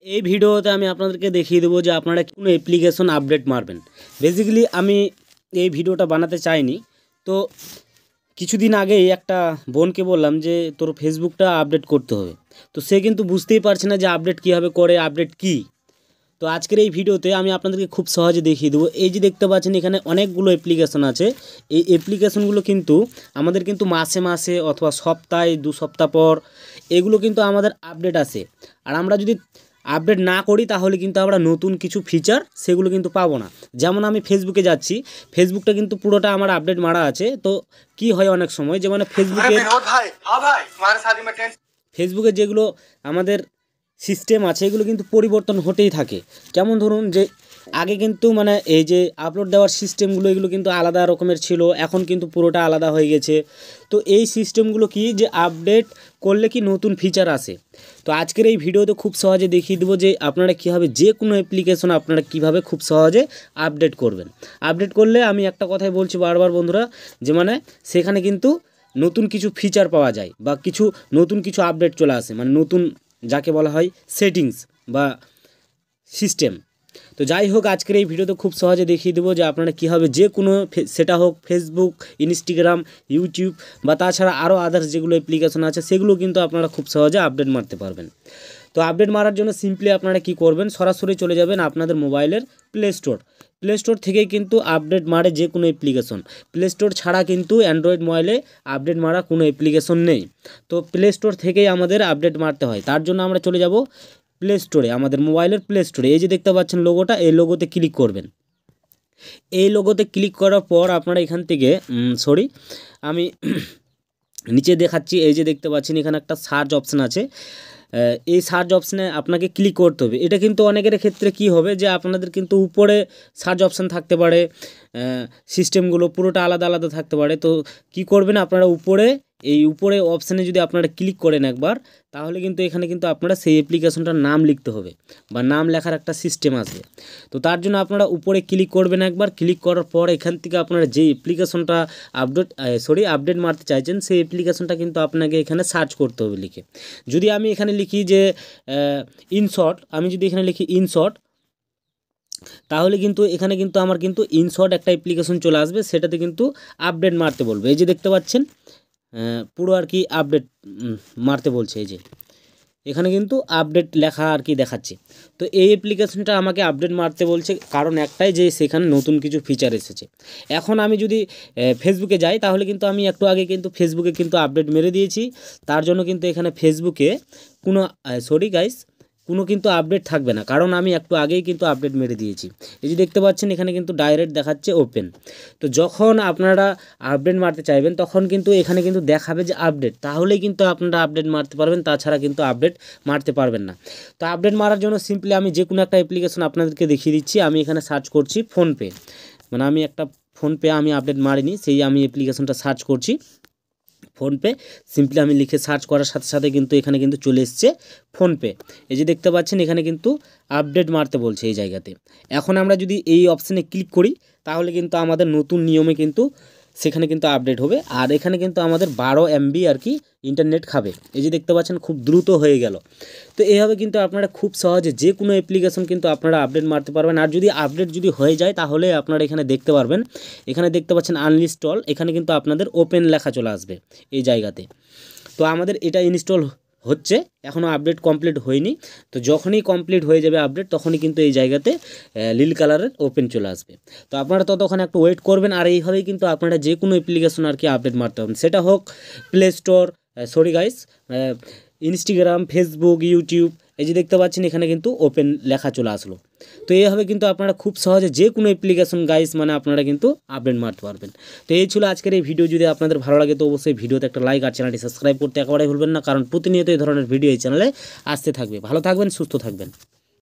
এই ভিডিওতে আমি আপনাদেরকে দেখিয়ে দেবো যে আপনারা কোনো অ্যাপ্লিকেশন আপডেট মারবেন। বেসিক্যালি আমি এই ভিডিওটা বানাতে চাইনি, তো কিছুদিন আগেই একটা বোনকে বললাম যে তোর ফেসবুকটা আপডেট করতে হবে, তো সে কিন্তু বুঝতেই পারছে না যে আপডেট কীভাবে করে, আপডেট কী। তো আজকের এই ভিডিওতে আমি আপনাদেরকে খুব সহজে দেখিয়ে দেবো। এই যে দেখতে পাচ্ছেন এখানে অনেকগুলো অ্যাপ্লিকেশন আছে। এই অ্যাপ্লিকেশনগুলো কিন্তু আমাদের কিন্তু মাসে মাসে অথবা সপ্তাহে 2 সপ্তাহ পর এগুলো কিন্তু আমাদের আপডেট আসে। আর আমরা যদি আপডেট না করি তাহলে কিন্তু আমরা নতুন কিছু ফিচার সেগুলো কিন্তু পাবো না। যেমন আমি ফেসবুকে যাচ্ছি, ফেসবুকটা কিন্তু পুরোটা আমার আপডেট মারা আছে। তো কি হয় অনেক সময় যে মানে ফেসবুকে যেগুলো আমাদের সিস্টেম আছে এগুলো কিন্তু পরিবর্তন হতেই থাকে। যেমন ধরুন যে আগে কিন্তু মানে এই যে আপলোড দেওয়ার সিস্টেমগুলো এগুলো কিন্তু আলাদা রকমের ছিল, এখন কিন্তু পুরোটা আলাদা হয়ে গেছে। তো এই সিস্টেমগুলো কি যে আপডেট করলে কি নতুন ফিচার আসে। তো আজকের এই ভিডিওতে খুব সহজে দেখিয়ে দেবো যে আপনারা কীভাবে যে কোনো অ্যাপ্লিকেশন আপনারা কীভাবে খুব সহজে আপডেট করবেন। আপডেট করলে আমি একটা কথাই বলছি বারবার বন্ধুরা, যে মানে সেখানে কিন্তু নতুন কিছু ফিচার পাওয়া যায় বা নতুন কিছু আপডেট চলে আসে, মানে নতুন যাকে বলা হয় সেটিংস বা সিস্টেম। তো যাই হোক, আজকের এই ভিডিওতে খুব সহজে দেখিয়ে দেবো যে আপনারা কীভাবে যে কোনো সেটা হোক ফেসবুক, ইনস্টাগ্রাম, ইউটিউব বা তাছাড়া আরও আদার্স যেগুলো অ্যাপ্লিকেশন আছে সেগুলো কিন্তু আপনারা খুব সহজে আপডেট মারতে পারবেন। তো আপডেট মারার জন্য সিম্পলি আপনারা কি করবেন, সরাসরি চলে যাবেন আপনাদের মোবাইলের প্লে স্টোর থেকেই কিন্তু আপডেট মারে যে কোনো অ্যাপ্লিকেশন। প্লে স্টোর ছাড়া কিন্তু অ্যান্ড্রয়েড মোবাইলে আপডেট মারা কোনো অ্যাপ্লিকেশন নেই। তো প্লে স্টোর থেকেই আমাদের আপডেট মারতে হয়। তার জন্য আমরা চলে যাব প্লে স্টোরে, আমাদের মোবাইলের প্লে স্টোরে। এই যে দেখতে পাচ্ছেন লোগোটা, এই লোগোতে ক্লিক করবেন। এই লোগোতে ক্লিক করার পর আপনারা এখান থেকে আমি নিচে দেখাচ্ছি। এই যে দেখতে পাচ্ছেন এখানে একটা সার্চ অপশান আছে, এই সার্চ অপশানে আপনাকে ক্লিক করতে হবে। এটা কিন্তু অনেকের ক্ষেত্রে কি হবে যে আপনাদের কিন্তু উপরে সার্চ অপশান থাকতে পারে, সিস্টেমগুলো পুরোটা আলাদা আলাদা থাকতে পারে। তো কি করবেন আপনারা উপরে অপশানে যদি আপনারা ক্লিক করেন একবার, তাহলে কিন্তু এখানে কিন্তু আপনারা সেই অ্যাপ্লিকেশনটার নাম লিখতে হবে বা নাম লেখার একটা সিস্টেম আসবে। তো তার জন্য আপনারা উপরে ক্লিক করবেন একবার। ক্লিক করার পর এখান থেকে আপনারা যেই অ্যাপ্লিকেশনটা আপডেট মারতে চাইছেন সেই অ্যাপ্লিকেশনটা কিন্তু আপনাকে এখানে সার্চ করতে হবে লিখে। যদি আমি এখানে লিখি যে ইনশর্ট, তাহলে কিন্তু এখানে কিন্তু আমার কিন্তু ইনশর্ট একটা অ্যাপ্লিকেশন চলে আসবে, সেটাতে কিন্তু আপডেট মারতে বলবে। এই যে দেখতে পাচ্ছেন পুরো আর কি আপডেট মারতে বলছে। এই যে এখানে কিন্তু আপডেট লেখা আর কি দেখাচ্ছে। তো এই অ্যাপ্লিকেশনটা আমাকে আপডেট মারতে বলছে কারণ একটাই, যে সেখানে নতুন কিছু ফিচার এসেছে। এখন আমি যদি ফেসবুকে যাই তাহলে কিন্তু আমি একটু আগে কিন্তু ফেসবুকে কিন্তু আপডেট মেরে দিয়েছি। তার জন্য কিন্তু এখানে ফেসবুকে কোনো কিন্তু আপডেট থাকবে না, কারণ আমি একটু আগেই কিন্তু আপডেট মেরে দিয়েছি। এই যে দেখতে পাচ্ছেন এখানে কিন্তু ডাইরেক্ট দেখাচ্ছে ওপেন। তো যখন আপনারা আপডেট মারতে চাইবেন তখন কিন্তু এখানে কিন্তু দেখাবে যে আপডেট, তাহলেই কিন্তু আপনারা আপডেট মারতে পারবেন, তাছাড়া কিন্তু আপডেট মারতে পারবেন না। তো আপডেট মারার জন্য সিম্পলি আমি যে কোনো একটা অ্যাপ্লিকেশন আপনাদেরকে দেখিয়ে দিচ্ছি। আমি এখানে সার্চ করছি ফোনপে, মানে আমি একটা ফোনপে আমি আপডেট মারিনি, সেই আমি অ্যাপ্লিকেশনটা সার্চ করছি ফোনপে। সিম্পলি আমি লিখে সার্চ করার সাথে সাথে কিন্তু এখানে কিন্তু চলে এসছে ফোনপে। এই যে দেখতে পাচ্ছেন এখানে কিন্তু আপডেট মারতে বলছে এই জায়গাতে। এখন আমরা যদি এই অপশানে ক্লিক করি তাহলে কিন্তু আমাদের নতুন নিয়মে কিন্তু সেখানে কিন্তু আপডেট হবে। আর এখানে কিন্তু আমাদের 12 MB আর কি ইন্টারনেট খাবে। এই যে দেখতে পাচ্ছেন খুব দ্রুত হয়ে গেল। তো এইভাবে কিন্তু আপনারা খুব সহজে যে কোনো অ্যাপ্লিকেশন কিন্তু আপনারা আপডেট মারতে পারবেন। আর যদি আপডেট হয়ে যায় তাহলে আপনারা এখানে দেখতে পারবেন, এখানে দেখতে পাচ্ছেন আনইনস্টল, এখানে কিন্তু আপনাদের ওপেন লেখা চলে আসবে এই জায়গাতে। তো আমাদের এটা ইনস্টল হচ্ছে, এখনও আপডেট কমপ্লিট হয়নি। তো যখনই কমপ্লিট হয়ে যাবে আপডেট তখনই কিন্তু এই জায়গাতে নীল কালারের ওপেন চলে আসবে। তো আপনারা ততক্ষণ একটু ওয়েট করবেন। আর এইভাবেই কিন্তু আপনারা যে কোনো অ্যাপ্লিকেশন আর কি আপডেট মারতে পারবেন, সেটা হোক play store, Instagram, Facebook, YouTube. এই যে দেখতে পাচ্ছেন এখানে কিন্তু ওপেন লেখা চলে আসলো। তো এইভাবে কিন্তু আপনারা খুব সহজে যে কোনো অ্যাপ্লিকেশন মানে আপনারা কিন্তু আপডেট মারতে পারবেন। তো এই ছিল আজকের এই ভিডিও। যদি আপনাদের ভালো লাগে তো অবশ্যই ভিডিওতে একটা লাইক আর চ্যানেলটি সাবস্ক্রাইব করতে একেবারে ভুলবেন না, কারণ প্রতিনিয়ত এই ধরনের ভিডিও এই চ্যানেলে আসতে থাকবে। ভালো থাকবেন, সুস্থ থাকবেন।